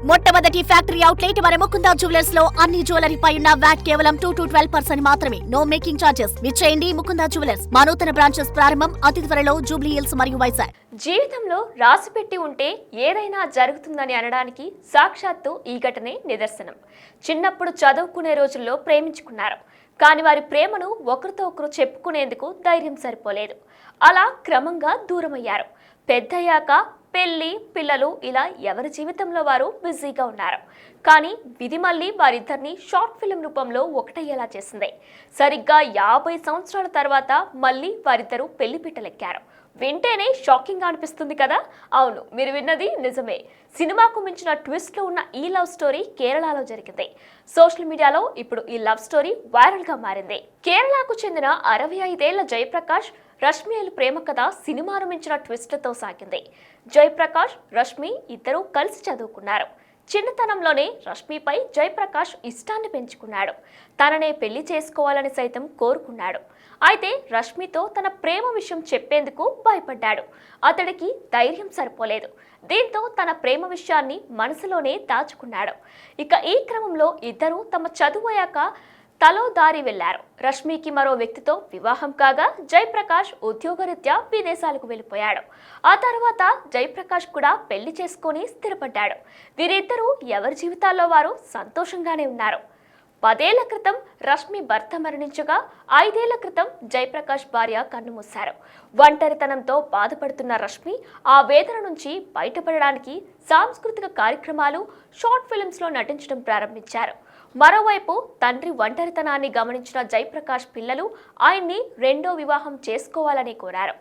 మొట్టమొదటి factory outlet మన Mukunda jewellers లో అన్ని జ్యువెలరీ పై ఉన్న వ్యాట్ కేవలం 2 to 12% మాత్రమే. No making charges. విచ్చేయండి ముకుందా జ్యువెలర్స్. మా నూతన బ్రాంచెస్ ప్రారంభం అతి త్వరలో జూబ్లీ హిల్స్ మరియు వైజాగ్. జీవితంలో రాసిపెట్టి ఉంటే ఏదైనా జరుగుతుందని అనడానికి సాక్షాత్తు ఈ ఘటనే నిదర్శనం. చిన్నప్పుడు చదువుకునే రోజుల్లో ప్రేమించుకున్నారు. కానీ వారి ప్రేమను ఒకరితో ఒకరు చెప్పుకునేందుకు ధైర్యం సరిపోలేదు. అలా క్రమంగా దూరమయ్యారు. పెద్దయ్యాక పెళ్లి, పిల్లలు ఇలా ఎవరి జీవితంలో వారు బిజీగా ఉన్నారు. కానీ విధి మళ్ళీ వారిద్దరిని షార్ట్ ఫిల్మ్ రూపంలో ఒకటయ్యేలా చేసింది. సరిగ్గా 50 సంవత్సరాల తర్వాత మళ్ళీ వారిద్దరూ పెళ్లి పీటలెక్కారు. వింటేనే షాకింగ్ గా అనిపిస్తుంది కదా? అవును, మీరు విన్నది నిజమే. సినిమాకు మించిన ట్విస్ట్ లో ఉన్న ఈ లవ్ స్టోరీ కేరళలో జరిగింది. సోషల్ మీడియాలో ఇప్పుడు ఈ లవ్ స్టోరీ వైరల్ గా మారింది. కేరళకు చెందిన 65 ఏళ్ల జయప్రకాష్, రష్మిల ప్రేమ కథ సినిమాను మించిన ట్విస్ట్లతో సాగింది. జయప్రకాష్, రష్మి ఇద్దరూ కలిసి చదువుకున్నారు. చిన్నతనంలోనే రష్మిపై జయప్రకాష్ ఇష్టాన్ని పెంచుకున్నాడు. తననే పెళ్లి చేసుకోవాలని సైతం కోరుకున్నాడు. అయితే రష్మితో తన ప్రేమ విషయం చెప్పేందుకు భయపడ్డాడు. అతడికి ధైర్యం సరిపోలేదు. దీంతో తన ప్రేమ విషయాన్ని మనసులోనే దాచుకున్నాడు. ఇక ఈ క్రమంలో ఇద్దరూ తమ చదువు అయ్యాక తలో దారి వెళ్లారు. రష్మికి మరో వ్యక్తితో వివాహం కాగా జయప్రకాష్ ఉద్యోగరీత్యా విదేశాలకు వెళ్లిపోయాడు. ఆ తర్వాత జయప్రకాష్ కూడా పెళ్లి చేసుకొని స్థిరపడ్డాడు. వీరిద్దరూ ఎవరి జీవితాల్లో వారు సంతోషంగానే ఉన్నారు. 10 ఏళ్ల క్రితం రష్మి భర్త మరణించగా 5 ఏళ్ల క్రితం జయప్రకాష్ భార్య కన్నుమూశారు. ఒంటరితనంతో బాధపడుతున్న రష్మి ఆ వేదన నుంచి బయటపడడానికి సాంస్కృతిక కార్యక్రమాలు, షార్ట్ ఫిల్మ్స్ లో నటించడం ప్రారంభించారు. మరోవైపు తండ్రి ఒంటరితనాన్ని గమనించిన జయప్రకాష్ పిల్లలు ఆయన్ని రెండో వివాహం చేసుకోవాలని కోరారు.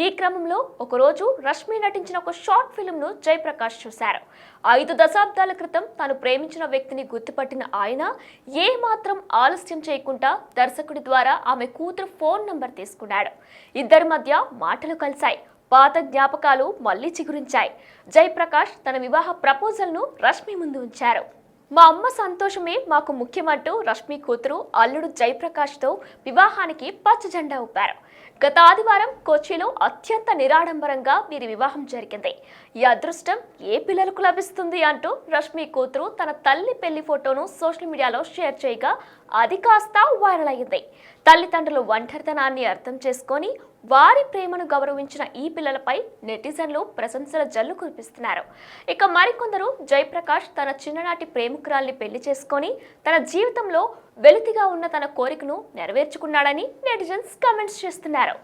ఈ క్రమంలో ఒకరోజు రష్మి నటించిన ఒక షార్ట్ ఫిల్మ్ను జయప్రకాష్ చూశారు. 5 దశాబ్దాల క్రితం తాను ప్రేమించిన వ్యక్తిని గుర్తుపట్టిన ఆయన ఏమాత్రం ఆలస్యం చేయకుండా దర్శకుడి ద్వారా ఆమె కూతురు ఫోన్ నంబర్ తీసుకున్నాడు. ఇద్దరి మధ్య మాటలు కలిశాయి. పాత జ్ఞాపకాలు మళ్లీ చిగురించాయి. జయప్రకాష్ తన వివాహ ప్రపోజల్ను రష్మి ముందు ఉంచారు. మా అమ్మ సంతోషమే మాకు ముఖ్యమంటూ రష్మి కూతురు అల్లుడు జయప్రకాష్తో వివాహానికి పచ్చ జెండా ఊపారు. గత ఆదివారం కొచ్చిలో అత్యంత నిరాడంబరంగా వీరి వివాహం జరిగింది. ఈ అదృష్టం ఏ పిల్లలకు లభిస్తుంది అంటూ రష్మి కూతురు తన తల్లి పెళ్లి ఫోటోను సోషల్ మీడియాలో షేర్ చేయగా అది కాస్త వైరల్ అయ్యింది. తల్లిదండ్రులు ఒంటరితనాన్ని అర్థం చేసుకొని వారి ప్రేమను గౌరవించిన ఈ పిల్లలపై నెటిజన్లు ప్రశంసల జల్లు కురిపిస్తున్నారు. ఇక మరికొందరు జయప్రకాష్ తన చిన్ననాటి ప్రేమికురాల్ని పెళ్లి చేసుకొని తన జీవితంలో వెలితిగా ఉన్న తన కోరికను నెరవేర్చుకున్నాడని నెటిజన్స్ కామెంట్స్ చేస్తున్నారు.